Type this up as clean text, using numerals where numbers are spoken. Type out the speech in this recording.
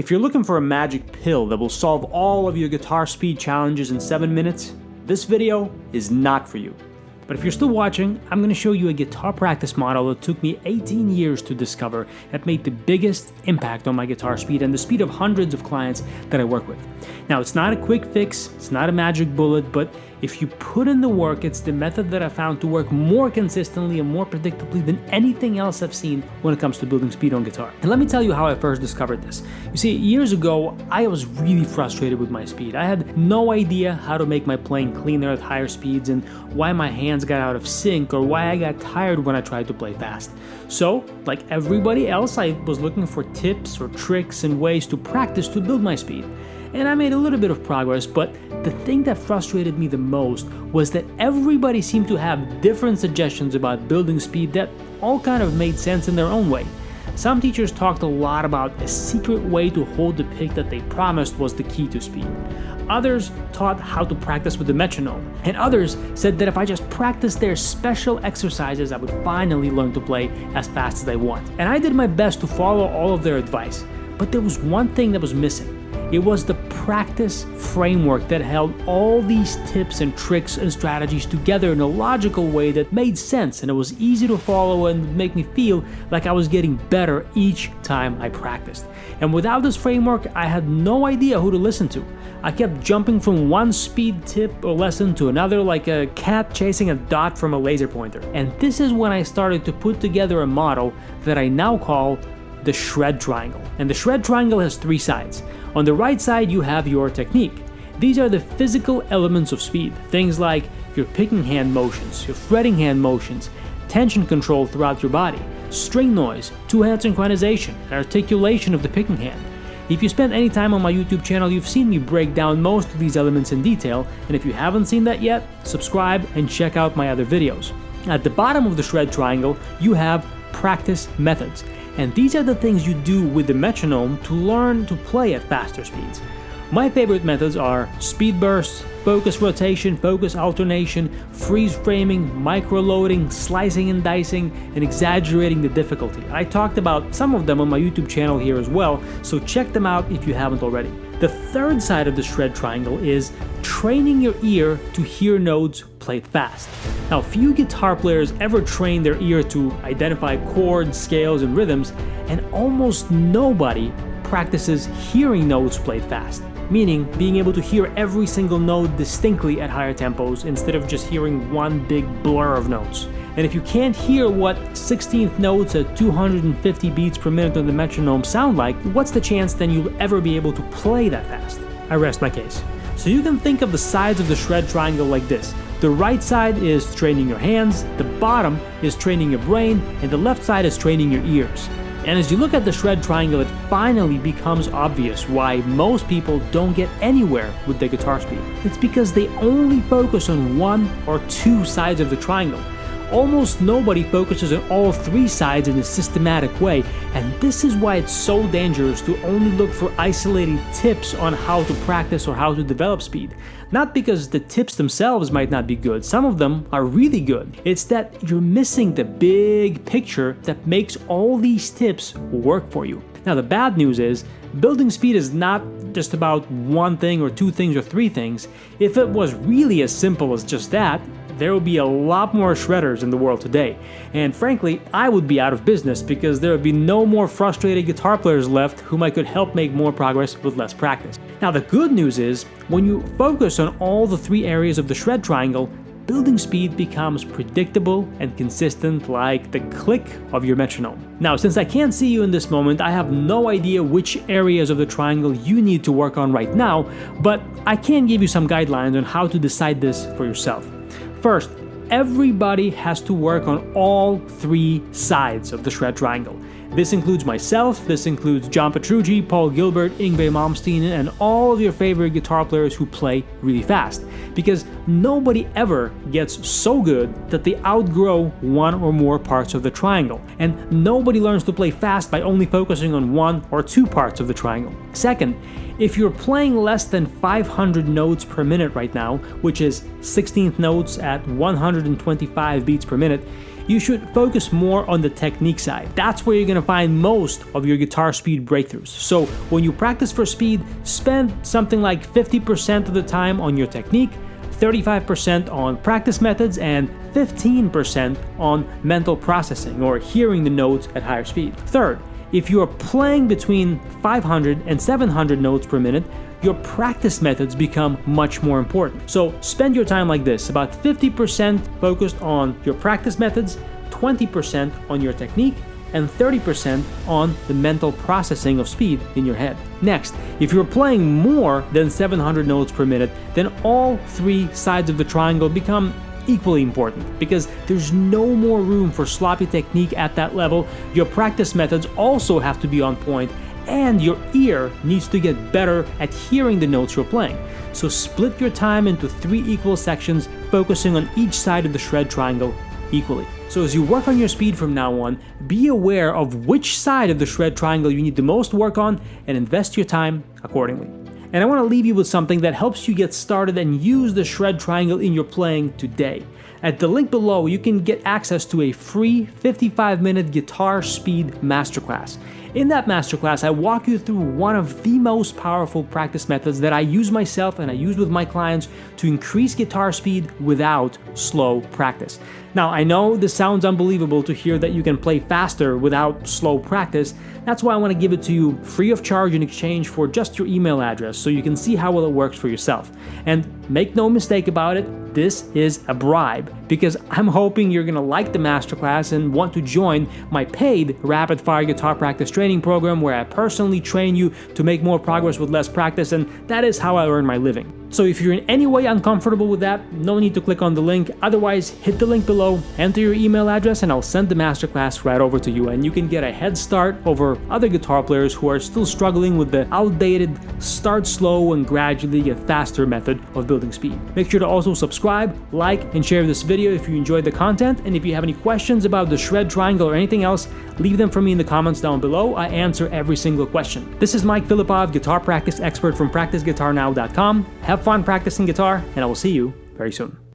If you're looking for a magic pill that will solve all of your guitar speed challenges in 7 minutes, this video is not for you. But if you're still watching, I'm going to show you a guitar practice model that took me 18 years to discover that made the biggest impact on my guitar speed and the speed of hundreds of clients that I work with. Now, it's not a quick fix, it's not a magic bullet, but if you put in the work, it's the method that I found to work more consistently and more predictably than anything else I've seen when it comes to building speed on guitar. And let me tell you how I first discovered this. You see, years ago, I was really frustrated with my speed. I had no idea how to make my playing cleaner at higher speeds and why my hands got out of sync or why I got tired when I tried to play fast. So, like everybody else, I was looking for tips or tricks and ways to practice to build my speed. And I made a little bit of progress, but the thing that frustrated me the most was that everybody seemed to have different suggestions about building speed that all kind of made sense in their own way. Some teachers talked a lot about a secret way to hold the pick that they promised was the key to speed. Others taught how to practice with the metronome, and others said that if I just practiced their special exercises, I would finally learn to play as fast as I want. And I did my best to follow all of their advice, but there was one thing that was missing. It was the practice framework that held all these tips and tricks and strategies together in a logical way that made sense, and it was easy to follow and make me feel like I was getting better each time I practiced. And without this framework, I had no idea who to listen to. I kept jumping from one speed tip or lesson to another like a cat chasing a dot from a laser pointer. And this is when I started to put together a model that I now call the shred triangle. And the shred triangle has 3 sides. On the right side, you have your technique. These are the physical elements of speed. Things like your picking hand motions, your fretting hand motions, tension control throughout your body, string noise, 2-hand synchronization, and articulation of the picking hand. If you spend any time on my YouTube channel, you've seen me break down most of these elements in detail, and if you haven't seen that yet, subscribe and check out my other videos. At the bottom of the shred triangle, you have practice methods. And these are the things you do with the metronome to learn to play at faster speeds. My favorite methods are speed bursts, focus rotation, focus alternation, freeze framing, micro-loading, slicing and dicing, and exaggerating the difficulty. I talked about some of them on my YouTube channel here as well, so check them out if you haven't already. The third side of the shred triangle is training your ear to hear notes played fast. Now, few guitar players ever train their ear to identify chords, scales, and rhythms, and almost nobody practices hearing notes played fast, meaning being able to hear every single note distinctly at higher tempos instead of just hearing one big blur of notes. And if you can't hear what 16th notes at 250 beats per minute on the metronome sound like, what's the chance then you'll ever be able to play that fast? I rest my case. So you can think of the sides of the shred triangle like this. The right side is training your hands, the bottom is training your brain, and the left side is training your ears. And as you look at the shred triangle, it finally becomes obvious why most people don't get anywhere with their guitar speed. It's because they only focus on 1 or 2 sides of the triangle. Almost nobody focuses on all 3 sides in a systematic way, and this is why it's so dangerous to only look for isolated tips on how to practice or how to develop speed. Not because the tips themselves might not be good, some of them are really good. It's that you're missing the big picture that makes all these tips work for you. Now, the bad news is, building speed is not just about 1 thing or 2 things or 3 things. If it was really as simple as just that, there would be a lot more shredders in the world today. And frankly, I would be out of business because there would be no more frustrated guitar players left whom I could help make more progress with less practice. Now, the good news is, when you focus on all the 3 areas of the shred triangle, building speed becomes predictable and consistent like the click of your metronome. Now, since I can't see you in this moment, I have no idea which areas of the triangle you need to work on right now, but I can give you some guidelines on how to decide this for yourself. First, everybody has to work on all 3 sides of the shred triangle. This includes myself, this includes John Petrucci, Paul Gilbert, Yngwie Malmsteen, and all of your favorite guitar players who play really fast. Because nobody ever gets so good that they outgrow 1 or more parts of the triangle. And nobody learns to play fast by only focusing on 1 or 2 parts of the triangle. Second, if you're playing less than 500 notes per minute right now, which is 16th notes at 125 beats per minute, you should focus more on the technique side. That's where you're gonna find most of your guitar speed breakthroughs. So when you practice for speed, spend something like 50% of the time on your technique, 35% on practice methods, and 15% on mental processing or hearing the notes at higher speed. Third, if you are playing between 500 and 700 notes per minute, your practice methods become much more important. So spend your time like this, about 50% focused on your practice methods, 20% on your technique, and 30% on the mental processing of speed in your head. Next, if you're playing more than 700 notes per minute, then all three sides of the triangle become equally important because there's no more room for sloppy technique at that level. Your practice methods also have to be on point, and your ear needs to get better at hearing the notes you're playing. So split your time into 3 equal sections, focusing on each side of the shred triangle equally. So as you work on your speed from now on, be aware of which side of the shred triangle you need the most work on and invest your time accordingly. And I want to leave you with something that helps you get started and use the shred triangle in your playing today. At the link below, you can get access to a free 55-minute guitar speed masterclass. In that masterclass, I walk you through one of the most powerful practice methods that I use myself and I use with my clients to increase guitar speed without slow practice. Now, I know this sounds unbelievable to hear that you can play faster without slow practice. That's why I want to give it to you free of charge in exchange for just your email address so you can see how well it works for yourself. And make no mistake about it, this is a bribe because I'm hoping you're gonna like the masterclass and want to join my paid rapid fire guitar practice training program where I personally train you to make more progress with less practice, and that is how I earn my living. So if you're in any way uncomfortable with that, no need to click on the link. Otherwise, hit the link below, enter your email address, and I'll send the masterclass right over to you. And you can get a head start over other guitar players who are still struggling with the outdated start slow and gradually get faster method of building speed. Make sure to also subscribe, like, and share this video if you enjoyed the content. And if you have any questions about the shred triangle or anything else, leave them for me in the comments down below. I answer every single question. This is Mike Filipov, guitar practice expert from PracticeGuitarNow.com. Have fun practicing guitar, and I will see you very soon.